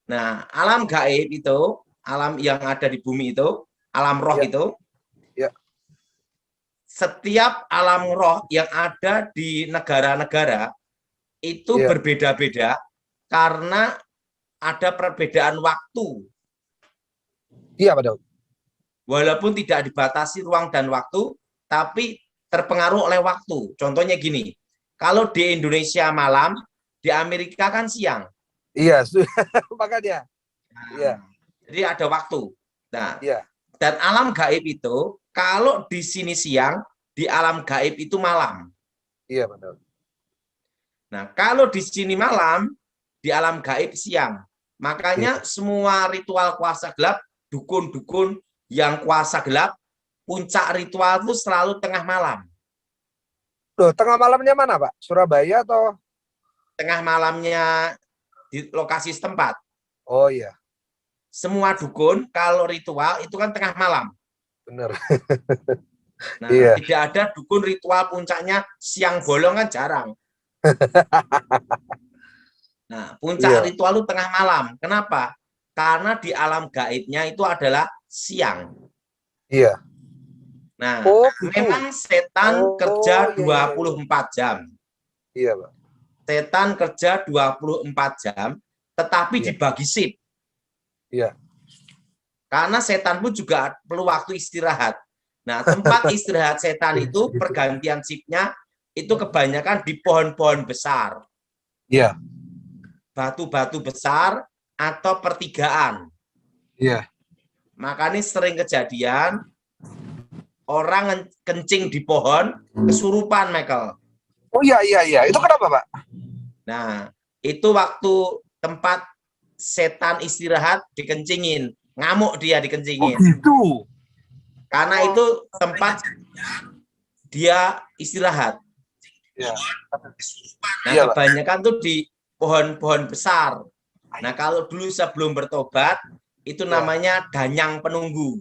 Nah, alam gaib itu, alam yang ada di bumi itu, alam roh Ya. itu, Ya. setiap alam roh yang ada di negara-negara itu Ya. berbeda-beda karena ada perbedaan waktu. Iya, Pak Daud. Walaupun tidak dibatasi ruang dan waktu, tapi terpengaruh oleh waktu. Contohnya gini, kalau di Indonesia malam, di Amerika kan siang. Iya, makanya. Iya. Nah, jadi ada waktu. Nah, Iya. dan alam gaib itu, kalau di sini siang, di alam gaib itu malam. Iya, Pak Daud. Nah, kalau di sini malam, di alam gaib siang. Iya. Makanya semua ritual kuasa gelap, dukun-dukun yang kuasa gelap, puncak ritual itu selalu tengah malam. Loh, tengah malamnya mana, Pak? Surabaya atau? Tengah malamnya di lokasi setempat. Oh iya, Semua dukun kalau ritual itu kan tengah malam. bener. Nah, Iya. tidak ada dukun ritual puncaknya siang bolong kan jarang. Nah, puncak Iya. ritual itu tengah malam. Kenapa? Karena di alam gaibnya itu adalah siang. Iya. Nah, Oh, gitu. memang setan Oh, kerja iya, iya, iya. 24 jam. Iya, Pak. Setan kerja 24 jam, tetapi Iya. dibagi shift. Iya. Karena setan pun juga perlu waktu istirahat. Nah, tempat istirahat setan itu Gitu. pergantian shiftnya itu kebanyakan di pohon-pohon besar, Iya. batu-batu besar atau pertigaan. Iya. Makanya sering kejadian orang kencing di pohon kesurupan, Michael. Oh iya, iya, iya. Itu kenapa, Pak? Nah, itu waktu tempat setan istirahat dikencingin, ngamuk dia Oh, dikencingin. gitu. Karena Oh, itu tempat dia istirahat. iya. Nah, Iya, Pak. kebanyakan tuh di pohon-pohon besar. Nah, kalau dulu sebelum bertobat, itu Iya. namanya danyang penunggu.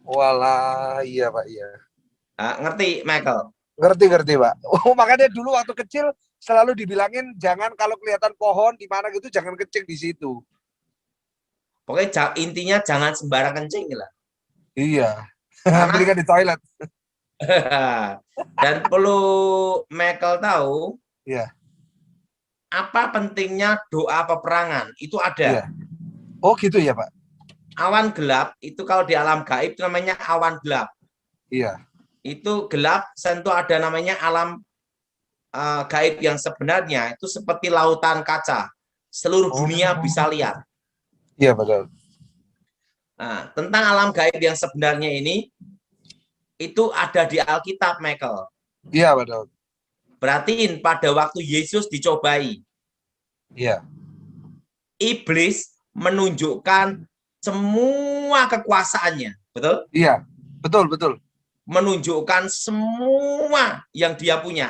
Walah, iya, Pak, iya. Nah, ngerti, Michael? Ngerti, ngerti, Pak. Oh, makanya dulu waktu kecil selalu dibilangin jangan kalau kelihatan pohon di mana gitu jangan kencing di situ. Pokoknya intinya jangan sembarang kencing lah. Iya. Karena Mendingan di toilet. dan perlu Michael tahu Iya. apa pentingnya doa peperangan. Itu ada. Iya. Oh, gitu ya, Pak. Awan gelap itu kalau di alam gaib itu namanya awan gelap. Iya. Itu gelap, tentu ada namanya alam gaib yang sebenarnya itu seperti lautan kaca. Seluruh Oh. dunia bisa lihat. Iya, betul. Nah, tentang alam gaib yang sebenarnya ini itu ada di Alkitab, Michael. Iya, betul. Berarti pada waktu Yesus dicobai, Iya. iblis menunjukkan semua kekuasaannya, betul? Iya. Betul, betul. Menunjukkan semua yang dia punya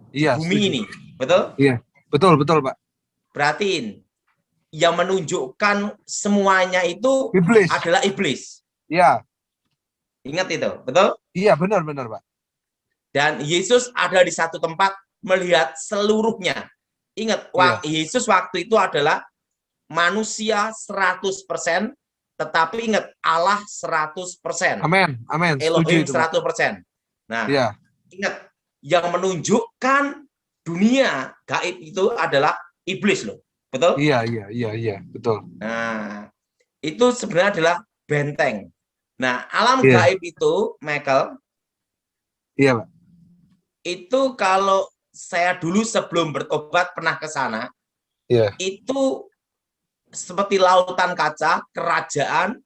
di Iya, bumi setuju. ini, betul? Iya. Betul, betul, Pak. Berarti yang menunjukkan semuanya itu Iblis. adalah iblis. Iya. Ingat itu, betul? Iya, benar, benar, Pak. Dan Yesus ada di satu tempat melihat seluruhnya. Ingat, Iya. Yesus waktu itu adalah manusia 100%, tetapi ingat Allah 100%. Amin, amin. Setuju Elohim itu, Pak. 100%. Nah, Iya. ingat, yang menunjukkan dunia gaib itu adalah iblis loh. Betul? Iya, iya, iya, iya, betul. Nah, itu sebenarnya adalah benteng. Nah, alam Iya. gaib itu, Michael, Iya, Pak. itu kalau saya dulu sebelum bertobat pernah ke sana, Iya. itu seperti lautan kaca, kerajaan,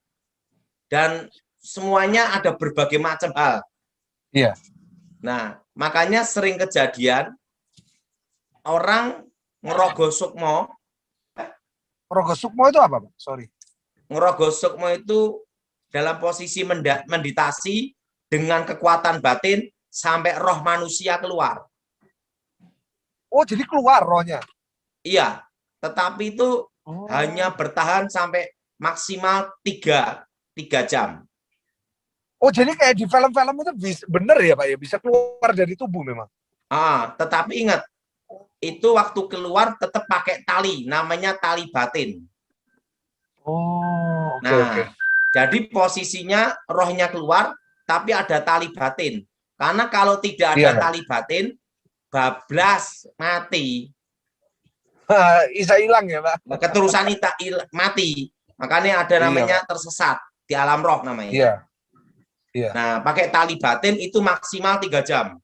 dan semuanya ada berbagai macam hal. Iya. Nah, makanya sering kejadian orang ngerogoh sukmo. Rogo Sukmo itu apa, Pak? Sorry. Ngerogoh sukmo itu dalam posisi meditasi dengan kekuatan batin sampai roh manusia keluar. Oh, jadi keluar rohnya. Iya, tetapi itu hanya bertahan sampai maksimal 3 jam. Oh, jadi kayak di film-film itu bener ya, Pak ya? Bisa keluar dari tubuh memang. Tetapi ingat, itu waktu keluar tetap pakai tali, namanya tali batin. Oh, oke Nah, oke. jadi posisinya rohnya keluar, tapi ada tali batin. Karena kalau tidak Iya, ada Pak. tali batin, bablas mati. Bisa hilang ya, Pak? Keterusan mati. Makanya ada Iya, namanya Pak. tersesat di alam roh namanya. Iya, iya, Nah, pakai tali batin itu maksimal 3 jam.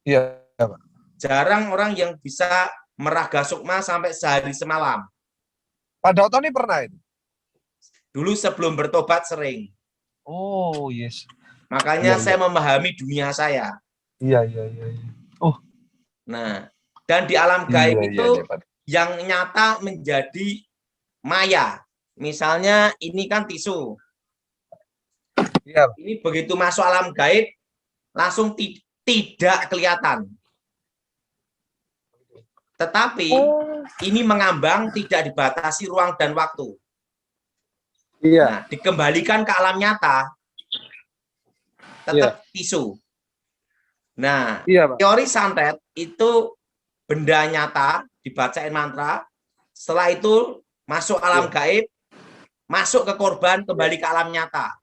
iya, Pak. Jarang orang yang bisa meraga sukma sampai sehari semalam. Pak Dauto ini pernah itu? Dulu sebelum bertobat sering. Oh, yes. Makanya Iya, iya. saya memahami dunia saya. Iya, iya, iya. Oh, Nah, dan di alam gaib iya, iya, itu iya, Pak. yang nyata menjadi maya. Misalnya ini kan tisu. Iya, Pak. Ini begitu masuk alam gaib langsung tidak kelihatan. Tetapi Oh, ini mengambang tidak dibatasi ruang dan waktu. iya, Nah, dikembalikan ke alam nyata iya, tetap tisu. Nah, iya, Pak. teori santet itu benda nyata dibacain mantra, setelah itu masuk alam Iya, gaib, masuk ke korban iya, kembali ke alam nyata.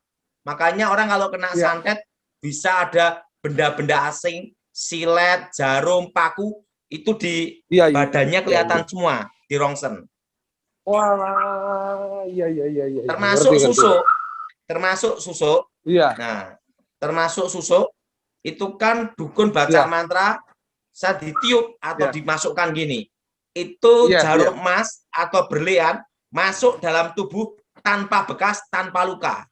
Makanya orang kalau kena iya, santet bisa ada benda-benda asing, silet, jarum, paku itu di iya, iya, badannya iya, iya. kelihatan semua di rongsen. Wah, iya, iya, iya, iya, iya. Ngerti, Termasuk ngerti, Pak. susuk, termasuk susuk. Iya, Nah, termasuk susuk itu kan dukun baca iya, mantra saya ditiup atau iya, dimasukkan gini. Itu iya, iya. jarum emas atau berlian masuk dalam tubuh tanpa bekas, tanpa luka.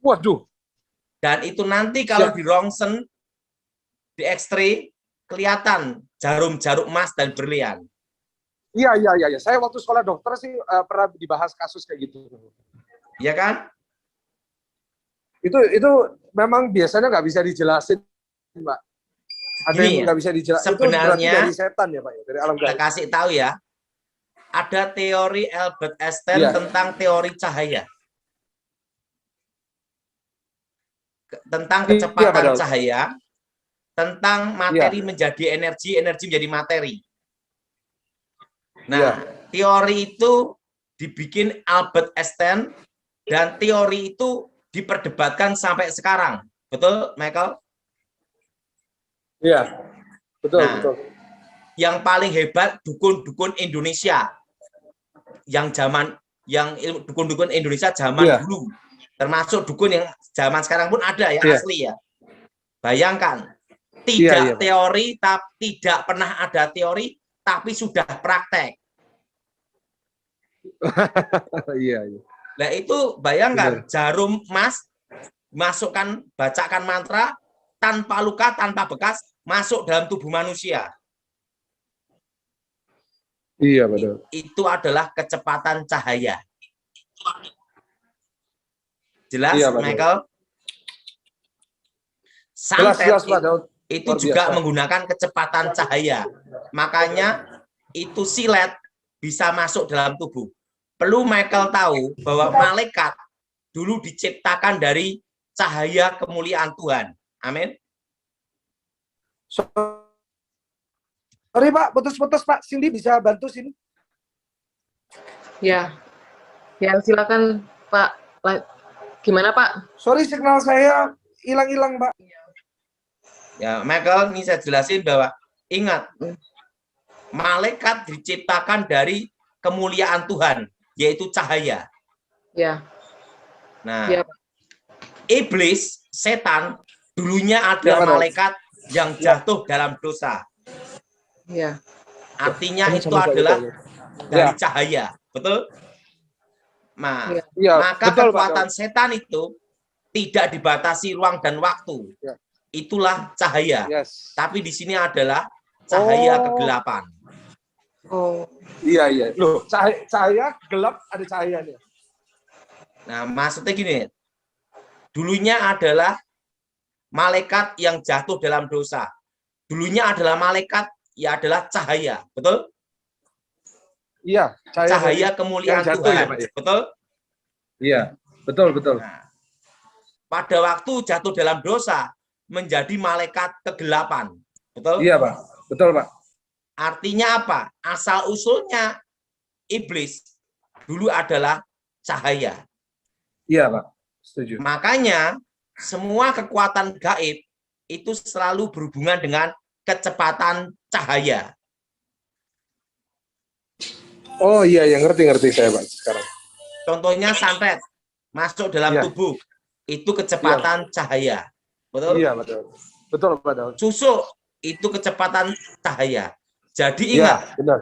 Waduh, Dan itu nanti kalau siap. di rongsen, di X-ray, kelihatan jarum-jarum emas dan berlian. Iya, iya, iya, iya. Saya waktu sekolah dokter sih pernah dibahas kasus kayak gitu. Ya kan? Itu memang biasanya nggak bisa dijelasin, Mbak. Ada yang Gini ya, nggak bisa dijelasin. Itu berarti dari sebenarnya setan ya, Pak, ya? Dari alam kita gaib. kasih tahu ya, ada teori Albert Einstein Iya, tentang teori cahaya. Tentang iya, kecepatan padahal. cahaya, tentang Iya, materi menjadi energi, energi menjadi materi. Nah, iya, teori itu dibikin Albert Einstein dan teori itu diperdebatkan sampai sekarang. Betul, Michael? iya. Betul, Nah, betul. yang paling hebat dukun-dukun Indonesia yang dukun-dukun Indonesia zaman Iya, dulu. Termasuk dukun yang zaman sekarang pun ada ya iya, asli ya. Bayangkan, iya, iya, tidak Pak. teori tapi tidak pernah ada teori tapi sudah praktek. Iya, iya. Nah, itu bayangkan Benar. jarum emas masukkan bacakan mantra tanpa luka, tanpa bekas masuk dalam tubuh manusia. Iya, betul. Itu adalah kecepatan cahaya. Jelas, Iya, betul. Michael? Jelas, Santet jelas, Pak Daud. itu Luar juga biasa. menggunakan kecepatan cahaya. Makanya itu silet bisa masuk dalam tubuh. Perlu Michael tahu bahwa malaikat dulu diciptakan dari cahaya kemuliaan Tuhan. Amin. Sorry, Pak, putus-putus, Pak. Cindy bisa bantu sini? Ya, ya silakan Pak. Gimana Pak? Sorry, signal saya hilang-hilang, Pak. Ya, Michael, ini saya jelasin bahwa ingat, malaikat diciptakan dari kemuliaan Tuhan, yaitu cahaya. Ya, Nah, ya, iblis, setan, dulunya Ya, adalah Pak Daud. malaikat yang jatuh dalam dosa. ya, Artinya Ini itu sama Pak adalah Ito. dari Ya, cahaya. Betul? Nah, ya, iya, maka betul, Pak kekuatan Daud. setan itu tidak dibatasi ruang dan waktu. Ya. Itulah cahaya. Yes. Tapi di sini adalah cahaya Oh, kegelapan. oh, iya, iya. Loh, cahaya gelap ada cahayanya. Nah, maksudnya gini, dulunya adalah malaikat yang jatuh dalam dosa. Dulunya adalah malaikat yang adalah cahaya. Betul? Iya, Cahaya yang kemuliaan jatuh ya, Tuhan. Pak. Betul? Iya, betul, betul. Nah, pada waktu jatuh dalam dosa, menjadi malaikat kegelapan. Betul? Iya, Pak. Betul, Pak. Artinya apa? Asal-usulnya iblis dulu adalah cahaya. Iya, Pak. Setuju. Makanya semua kekuatan gaib itu selalu berhubungan dengan kecepatan cahaya. Oh iya, yang ngerti saya, Pak, sekarang. Contohnya santet masuk dalam Iya. tubuh, itu kecepatan cahaya. Betul? Iya, betul. Betul, Pak Daud. Susuk itu kecepatan cahaya. Jadi Iya, ingat, benar.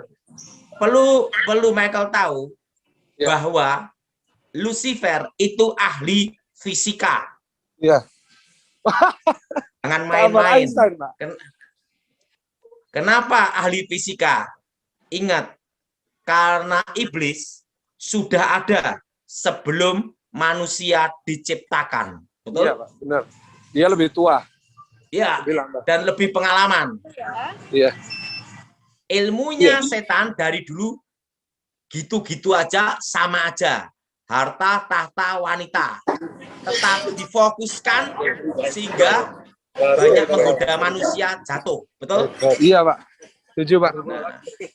perlu Michael tahu Ya. bahwa Lucifer itu ahli fisika. Iya. Jangan Albert main-main. Einstein, Pak. Kenapa ahli fisika? Ingat, karena iblis sudah ada sebelum manusia diciptakan. Betul? Iya, Pak. Benar. Dia lebih tua. Ya, Lebih lama. dan lebih pengalaman. Iya. Ilmunya setan dari dulu gitu-gitu aja, sama aja. Harta, tahta, wanita. Tetap difokuskan sehingga banyak menggoda manusia jatuh. Betul? Iya, Pak. Setuju, Pak. Nah,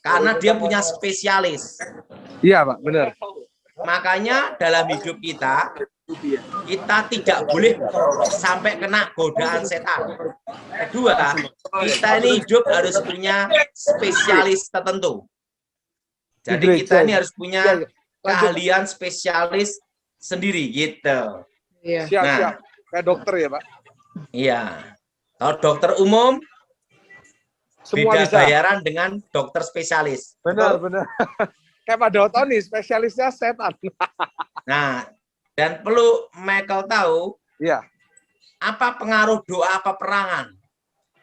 karena dia punya spesialis. Iya, Pak. Benar. Makanya dalam hidup kita tidak boleh sampai kena godaan setan. Kedua, kita ini hidup harus punya spesialis tertentu. Jadi kita ini harus punya keahlian spesialis sendiri gitu. Iya. Siap, Nah. siap. Kayak dokter ya, Pak. Iya. Kalau dokter umum Semua beda bisa. bayaran dengan dokter spesialis. Benar, Betul? benar. Kayak Pak Daud nih, spesialisnya setan. Nah, dan perlu Michael tahu Iya, apa pengaruh doa peperangan.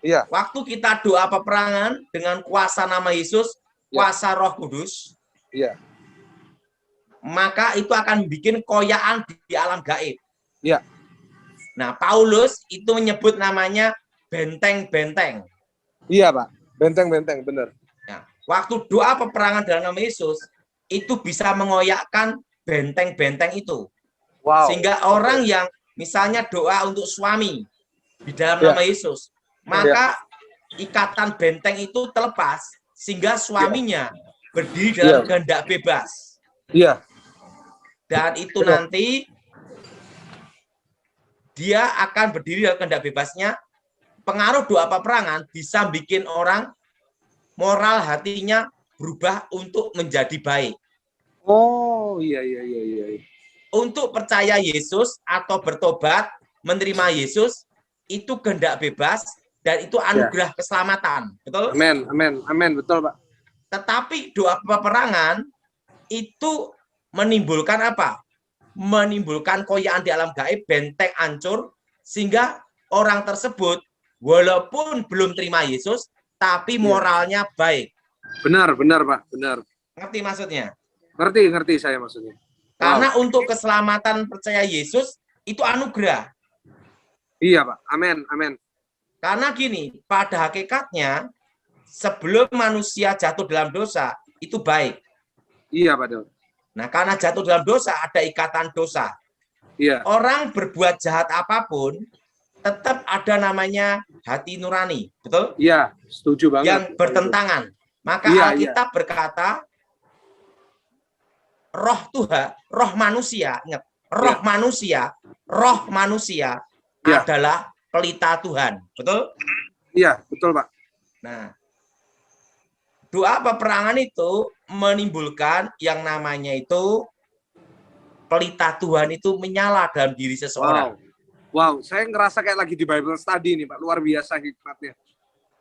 iya. Waktu kita doa peperangan dengan kuasa nama Yesus, kuasa Roh Kudus, Iya. maka itu akan bikin koyaan di alam gaib. Iya. Nah, Paulus itu menyebut namanya benteng-benteng. Iya, Pak. Benteng-benteng, benar. Nah, waktu doa peperangan dalam nama Yesus, itu bisa mengoyakkan benteng-benteng itu. Wow. Sehingga orang yang misalnya doa untuk suami di dalam Ya. nama Yesus, maka ikatan benteng itu terlepas sehingga suaminya berdiri dalam kehendak bebas. Iya. Dan itu Benar. nanti dia akan berdiri dalam kehendak bebasnya. Pengaruh doa peperangan bisa bikin orang moral hatinya berubah untuk menjadi baik. Oh, iya, iya, iya, iya. Untuk percaya Yesus atau bertobat, menerima Yesus, itu kehendak bebas dan itu anugerah keselamatan. Betul? Amin, amin, amin. Betul, Pak. Tetapi doa peperangan itu menimbulkan apa? Menimbulkan koyaan di alam gaib, benteng hancur, sehingga orang tersebut walaupun belum terima Yesus, tapi moralnya baik. Benar, benar, Pak. Benar. Ngerti maksudnya? Ngerti, ngerti saya maksudnya. Karena untuk keselamatan percaya Yesus, itu anugerah. Iya, Pak. Amin, amin. Karena gini, pada hakikatnya, sebelum manusia jatuh dalam dosa, itu baik. Iya, Pak Daud. Nah, karena jatuh dalam dosa, ada ikatan dosa. Iya. Orang berbuat jahat apapun, tetap ada namanya hati nurani. Betul? Iya, setuju banget. Yang bertentangan. Maka Iya, Alkitab berkata, roh Tuhan, roh manusia, ingat, roh manusia adalah pelita Tuhan. Betul? Iya, betul, Pak. Nah, doa peperangan itu menimbulkan yang namanya itu pelita Tuhan itu menyala dalam diri seseorang. Wow, saya ngerasa kayak lagi di Bible study nih, Pak. Luar biasa hikmatnya.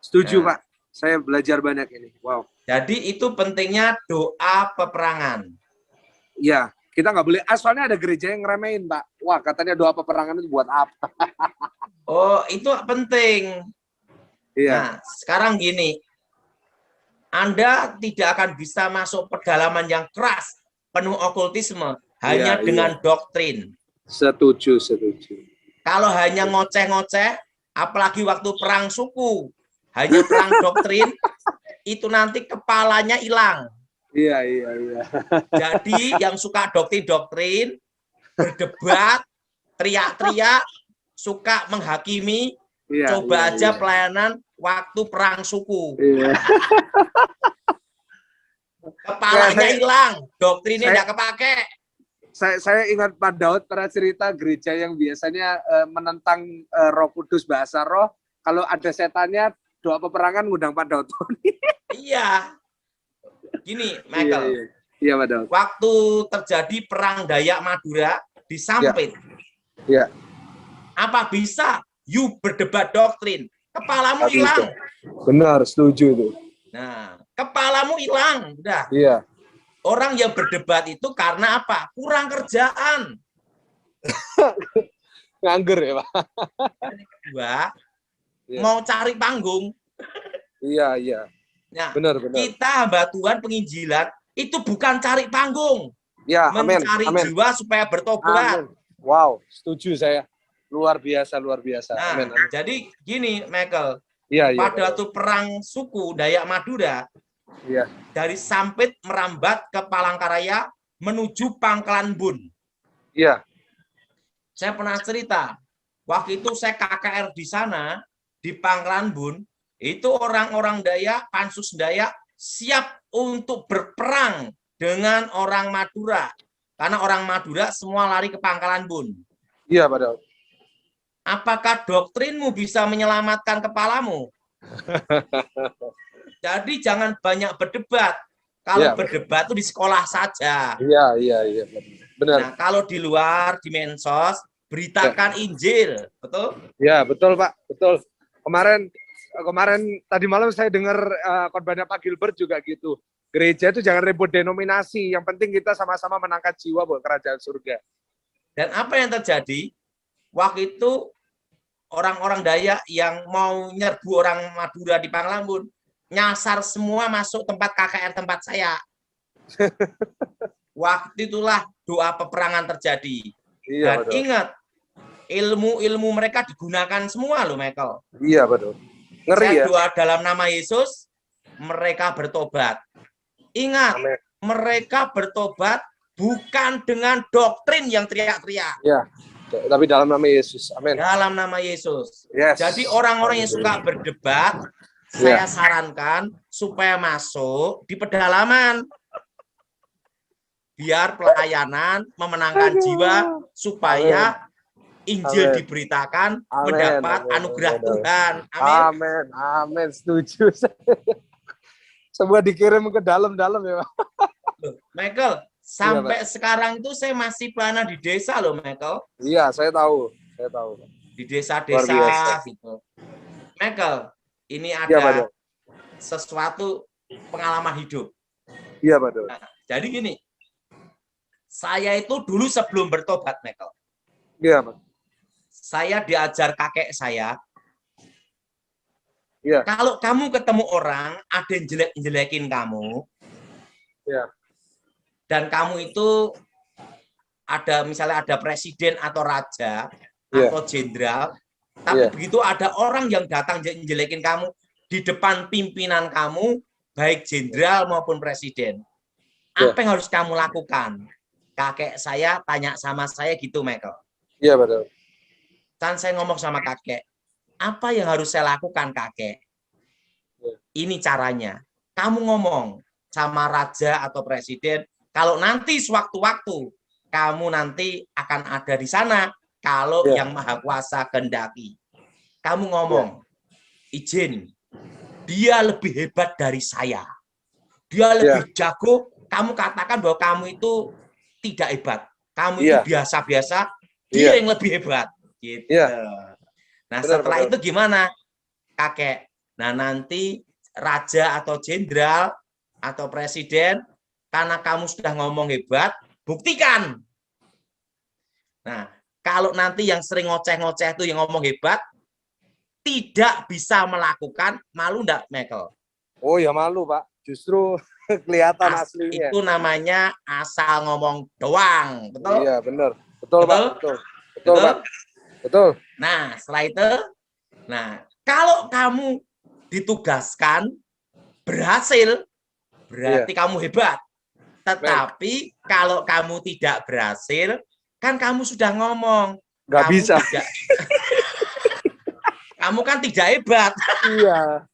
Setuju, Nah. Pak. Saya belajar banyak ini. Wow. Jadi itu pentingnya doa peperangan. Iya, kita nggak boleh. Soalnya ada gereja yang ngeremehin, Pak. Wah, katanya doa peperangan itu buat apa? Oh, itu penting. Iya. Nah, sekarang gini, Anda tidak akan bisa masuk pedalaman yang keras, penuh okultisme, hanya Iya, dengan doktrin. Setuju, setuju. Kalau hanya ngoceh-ngoceh, apalagi waktu perang suku, hanya perang doktrin, itu nanti kepalanya hilang. Iya, iya, iya. Jadi yang suka doktrin-doktrin, berdebat, teriak-teriak, suka menghakimi, Iya, coba iya, aja iya. pelayanan waktu perang suku. Iya. Kepalanya Saya- hilang, doktrinnya saya- tidak kepake. Saya ingat Pak Daud pernah cerita gereja yang biasanya menentang Roh Kudus, bahasa roh. Kalau ada setannya, doa peperangan ngundang Pak Daud. Iya. Gini, Iya, Michael. iya. Iya, Pak Daud. Waktu terjadi perang Dayak Madura di Sampit. Iya. Apa bisa you berdebat doktrin? Kepalamu Nggak bisa. hilang. Benar, setuju itu. Nah, kepalamu hilang. Udah. Iya. Orang yang berdebat itu karena apa? Kurang kerjaan. Nganggur ya, Pak. Kedua, Iya. mau cari panggung. Iya, iya. Nah, Benar, benar. kita hamba Tuhan penginjilan itu bukan cari panggung, Ya, amin. mencari Amin. jiwa supaya bertobat. Amin. Wow, setuju saya. Luar biasa, luar biasa. Nah, Amin. Amin. jadi gini, Michael, Iya, iya. pada waktu perang suku Dayak Madura, Iya. dari Sampit merambat ke Palangkaraya menuju Pangkalan Bun. Iya. Saya pernah cerita, waktu itu saya KKR di sana, di Pangkalan Bun, itu orang-orang Dayak, pansus Dayak, siap untuk berperang dengan orang Madura. Karena orang Madura semua lari ke Pangkalan Bun. Iya, Pak Daud. Apakah doktrinmu bisa menyelamatkan kepalamu? Jadi jangan banyak berdebat. Kalau Iya, berdebat itu di sekolah saja. Iya, iya, iya. Benar. Nah, kalau di luar, di mensos, beritakan Injil. Betul? Ya, betul, Pak. Betul. Kemarin tadi malam saya dengar khotbahnya Pak Gilbert juga gitu. Gereja itu jangan ribut denominasi. Yang penting kita sama-sama menangkan jiwa buat kerajaan surga. Dan apa yang terjadi? Waktu itu orang-orang Dayak yang mau nyerbu orang Madura di Panglambun, nyasar semua masuk tempat KKR tempat saya. Waktu itulah doa peperangan terjadi. Iya, Dan betul. ingat, ilmu-ilmu mereka digunakan semua loh, Michael. Iya, betul. Ngeri Saya ya. doa dalam nama Yesus, mereka bertobat. Ingat, Amin. mereka bertobat bukan dengan doktrin yang teriak-teriak. Iya. Tapi dalam nama Yesus. Amin. Dalam nama Yesus. Yes. Jadi orang-orang yang suka berdebat, saya sarankan supaya masuk di pedalaman. Biar pelayanan memenangkan jiwa, supaya Injil Amin. diberitakan, Amin. mendapat Amin. anugerah Amin. Tuhan. Amin. Amin. Amin. Setuju. Semua dikirim ke dalam-dalam ya, Pak. Michael, sampai sekarang itu saya masih pelayanan di desa loh, Michael. Iya, saya tahu. Saya tahu. Di Luar desa-desa biasa. gitu. Michael, ini Iya, Pak ada Daud. sesuatu pengalaman hidup. Iya, Pak Daud. Jadi gini, saya itu dulu sebelum bertobat, Michael, Iya, Pak. saya diajar kakek saya, Iya. kalau kamu ketemu orang, ada yang jelek-jelekin kamu, Iya. dan kamu itu ada misalnya ada presiden atau raja Iya. atau jenderal, tapi Iya. begitu ada orang yang datang jelekin kamu di depan pimpinan kamu, baik jenderal maupun presiden, Iya. apa yang harus kamu lakukan? Kakek saya tanya sama saya gitu, Michael. Iya, Pak Daud. Dan saya ngomong sama kakek, apa yang harus saya lakukan, kakek? Ini caranya. Kamu ngomong sama raja atau presiden, kalau nanti sewaktu-waktu kamu nanti akan ada di sana, kalau Ya. yang Maha Kuasa kehendaki. Kamu ngomong, izin, dia lebih hebat dari saya. Dia lebih jago, kamu katakan bahwa kamu itu tidak hebat. Kamu itu biasa-biasa, dia yang lebih hebat. Gitu. Nah, Benar, setelah benar. itu gimana, kakek? Nah, nanti raja atau jenderal atau presiden, karena kamu sudah ngomong hebat, buktikan. Nah, kalau nanti yang sering ngoceh-ngoceh itu yang ngomong hebat, tidak bisa melakukan, malu enggak, Michael? Oh ya malu, Pak. Justru kelihatan aslinya. Itu namanya asal ngomong doang, betul? Iya, benar. Betul, Pak. Betul. Betul, Betul? Pak. Betul. Nah, setelah itu, kalau kamu ditugaskan berhasil, berarti kamu hebat. Tetapi kalau kamu tidak berhasil, kan kamu sudah ngomong. Nggak kamu bisa. Kamu kan tidak hebat. Iya.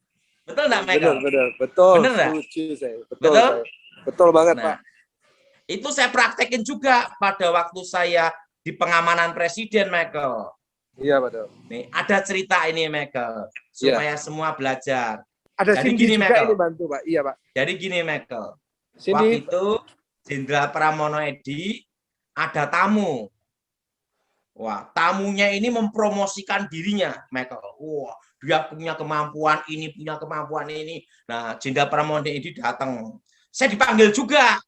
Betul nggak, Benar, Michael? benar. Betul. Benar nggak? Setuju saya. Betul. Betul? Saya. Betul banget, Nah, Pak. itu saya praktekin juga pada waktu saya di pengamanan presiden, Michael. Iya, betul. Nih, ada cerita ini, Michael, supaya semua belajar. Ada Jadi Cindy gini, juga Michael. ini bantu, Pak. Iya, Pak. Jadi gini, Michael. Waktu Cindy, itu Jenderal Pramono Edi ada tamu. Wah, tamunya ini mempromosikan dirinya, Michael. Wah, dia punya kemampuan ini, punya kemampuan ini. Nah, Jenderal Pramono Edi datang. Saya dipanggil juga.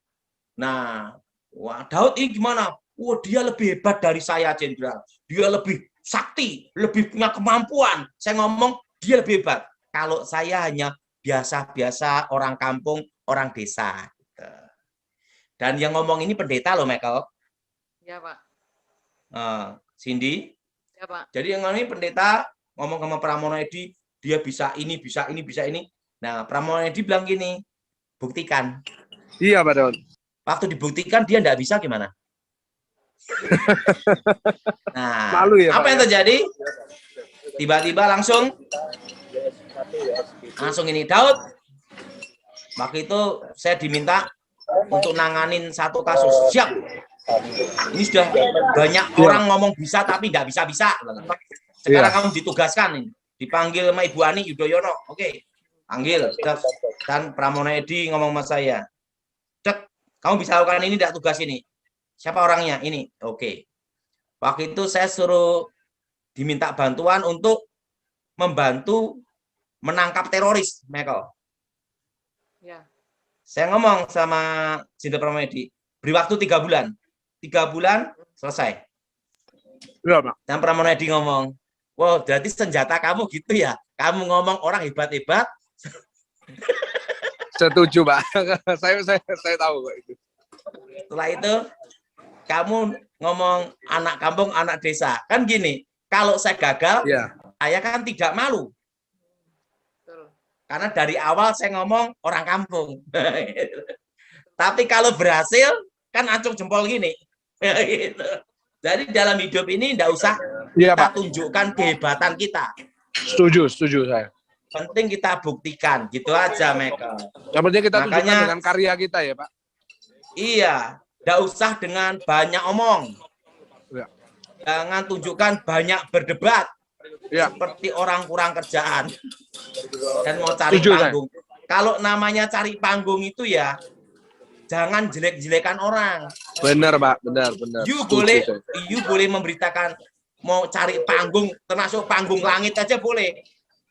Nah, wah, Daud ini gimana? Wah, dia lebih hebat dari saya, Jenderal. Dia lebih sakti, lebih punya kemampuan. Saya ngomong, dia lebih hebat. Kalau saya hanya biasa-biasa orang kampung, orang desa. Dan yang ngomong ini pendeta loh, Michael. Ya, Pak. Cindy. Ya, Pak. Jadi yang ini pendeta ngomong sama Pramono Edi, dia bisa ini, bisa ini, bisa ini. Nah, Pramono Edi bilang gini, buktikan. iya, Pak Daud. Waktu dibuktikan dia enggak bisa gimana? Nah, Malu ya, apa Pak, yang terjadi? Tiba-tiba langsung ini, Daud. Waktu itu saya diminta untuk nanganin satu kasus. Siap. Ini sudah banyak orang ngomong bisa tapi nggak bisa-bisa. Sekarang kamu ditugaskan ini. Dipanggil sama Ibu Ani Yudhoyono. Oke. Panggil. Dan Pramono Edi ngomong sama saya. Cek, kamu bisa lakukan ini, tidak tugas ini. Siapa orangnya? Ini. Oke. Waktu itu saya suruh diminta bantuan untuk membantu menangkap teroris, Michael. Ya. Saya ngomong sama Jenderal Pramono Edi, beri waktu 3 bulan. 3 bulan selesai. Iya, Pak. Dan Pramono Edi ngomong, wow, berarti senjata kamu gitu ya? Kamu ngomong orang hebat-hebat. Setuju, Pak. saya tahu Pak itu. Setelah itu kamu ngomong anak kampung, anak desa. Kan gini, kalau saya gagal, saya kan tidak malu. Betul. Karena dari awal saya ngomong orang kampung. Tapi kalau berhasil, kan acung jempol gini. Jadi dalam hidup ini tidak usah kita tunjukkan kehebatan kita. Setuju saya. Penting kita buktikan, gitu aja, Michael. Yang penting kita tunjukkan dengan karya kita ya, Pak. Iya, tidak usah dengan banyak omong. Ya. Jangan tunjukkan banyak berdebat. Ya. Seperti orang kurang kerjaan dan mau cari panggung. Kalau namanya cari panggung itu ya jangan jelek-jelekan orang. Benar, Pak, benar. You boleh memberitakan mau cari panggung, termasuk panggung langit aja boleh.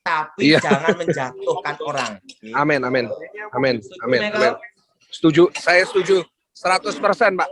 Tapi jangan menjatuhkan orang. Amin. Setuju, saya setuju 100%, Pak.